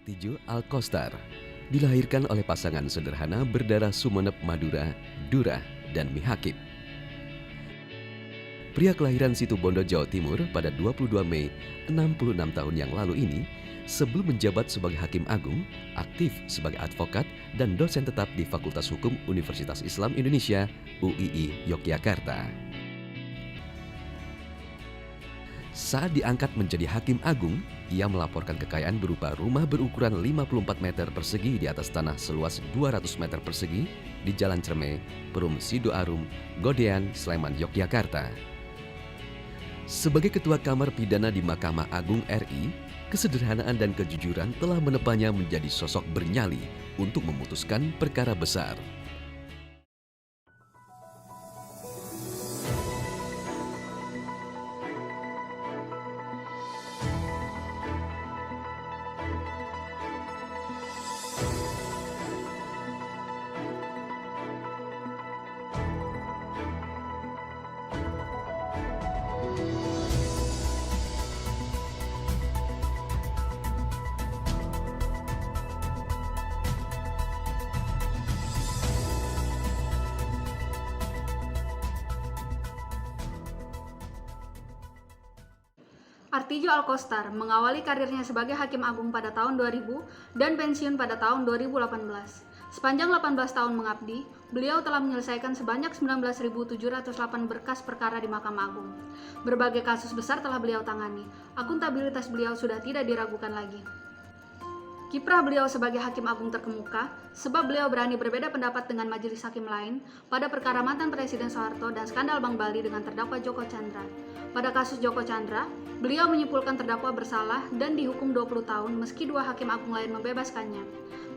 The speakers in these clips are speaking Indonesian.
Artijo Alkostar dilahirkan oleh pasangan sederhana berdarah Sumeneb Madura, Durah, dan Mi Hakib. Pria kelahiran Situbondo, Jawa Timur pada 22 Mei 66 tahun yang lalu ini, sebelum menjabat sebagai Hakim Agung, aktif sebagai advokat dan dosen tetap di Fakultas Hukum Universitas Islam Indonesia UII Yogyakarta. Saat diangkat menjadi Hakim Agung, ia melaporkan kekayaan berupa rumah berukuran 54 meter persegi di atas tanah seluas 200 meter persegi di Jalan Cermai, Perum Sidoarum, Godean, Sleman, Yogyakarta. Sebagai Ketua Kamar Pidana di Mahkamah Agung RI, kesederhanaan dan kejujuran telah menepanya menjadi sosok bernyali untuk memutuskan perkara besar. Artijo Alkostar mengawali karirnya sebagai Hakim Agung pada tahun 2000 dan pensiun pada tahun 2018. Sepanjang 18 tahun mengabdi, beliau telah menyelesaikan sebanyak 19.708 berkas perkara di Mahkamah Agung. Berbagai kasus besar telah beliau tangani. Akuntabilitas beliau sudah tidak diragukan lagi. Kiprah beliau sebagai Hakim Agung terkemuka sebab beliau berani berbeda pendapat dengan majelis hakim lain pada perkara mantan Presiden Soeharto dan skandal Bank Bali dengan terdakwa Joko Chandra. Pada kasus Joko Chandra, beliau menyimpulkan terdakwa bersalah dan dihukum 20 tahun meski dua hakim agung lain membebaskannya.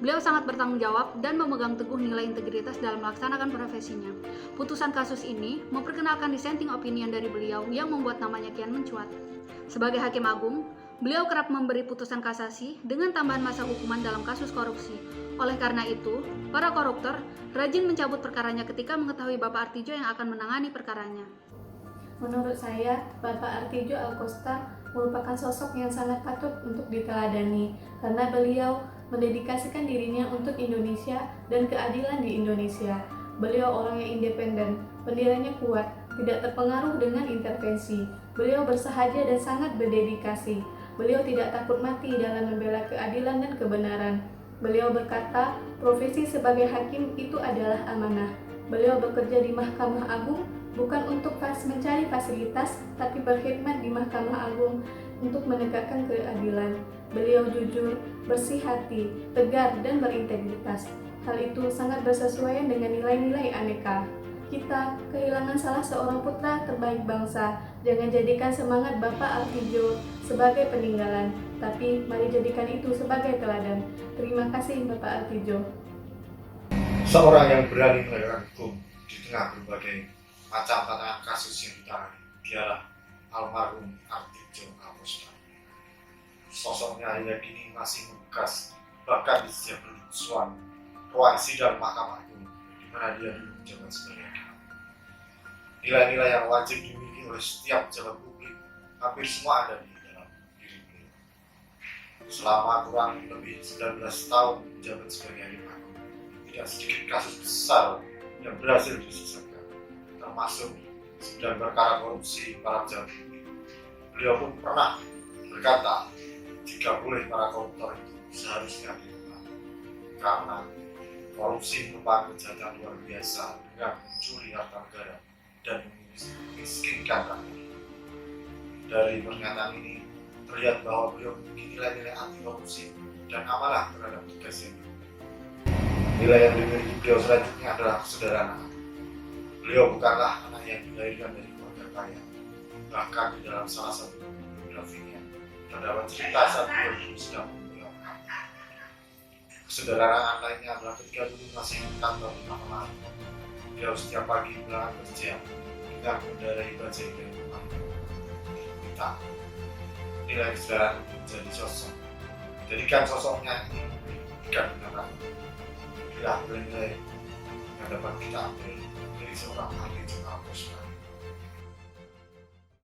Beliau sangat bertanggung jawab dan memegang teguh nilai integritas dalam melaksanakan profesinya. Putusan kasus ini memperkenalkan dissenting opinion dari beliau yang membuat namanya kian mencuat. Sebagai Hakim Agung, beliau kerap memberi putusan kasasi dengan tambahan masa hukuman dalam kasus korupsi. Oleh karena itu, para koruptor rajin mencabut perkaranya ketika mengetahui Bapak Artijo yang akan menangani perkaranya. Menurut saya, Bapak Artijo Alkostar merupakan sosok yang sangat patut untuk diteladani karena beliau mendedikasikan dirinya untuk Indonesia dan keadilan di Indonesia. Beliau orang yang independen, pendiriannya kuat, tidak terpengaruh dengan intervensi. Beliau bersahaja dan sangat berdedikasi. Beliau tidak takut mati dalam membela keadilan dan kebenaran. Beliau berkata, profesi sebagai hakim itu adalah amanah. Beliau bekerja di Mahkamah Agung bukan untuk mencari fasilitas, tapi berkhidmat di Mahkamah Agung untuk menegakkan keadilan. Beliau jujur, bersih hati, tegar, dan berintegritas. Hal itu sangat bersesuaian dengan nilai-nilai Aneka. Kita kehilangan salah seorang putra terbaik bangsa. Jangan jadikan semangat Bapak Artijo sebagai peninggalan, tapi mari jadikan itu sebagai teladan. Terima kasih Bapak Artijo. Seorang yang berani menegakkan hukum di tengah berbagai macam tantangan kasus yang ditangani, dialah almarhum Artijo Alkostar. Sosoknya hingga kini masih membekas, bahkan di setiap ruang sidang Mahkamah Agung di mana dia dulu menjabat sebagai hakim. Nilai-nilai yang wajib dimiliki oleh setiap pejabat publik hampir semua ada di dalam diri beliau. Selama kurang lebih 19 tahun menjabat sebagai hakim agung, tidak sedikit kasus besar yang berhasil diselesaikan, termasuk 9 perkara korupsi para pejabat publik. Beliau pun pernah berkata, jika boleh para koruptor itu seharusnya dihukum karena korupsi merupakan kejahatan luar biasa dengan mencuri harta negara dan memiskinkan rakyat. Dari pernyataan ini terlihat bahwa beliau memiliki nilai-nilai anti korupsi dan amanah terhadap tugasnya. Nilai yang dimiliki beliau selanjutnya adalah kesederhanaan. Beliau bukanlah anak yang dilahirkan dari keluarga kaya. Bahkan di dalam salah satu biografinya terdapat cerita saat beliau dulu sedang memulai. Kesederhanaan lainnya adalah ketika dulu masih di kantor di Mahkamah Agung, beliau setiap pagi berangkat kerja dengan mengendarai bajai dari rumah kita. Nilai kesederhanaan menjadi sosok. Jadikan sosoknya ini bukan dengan nilai yang dapat kita ambil dari seorang Artijo Alkostar.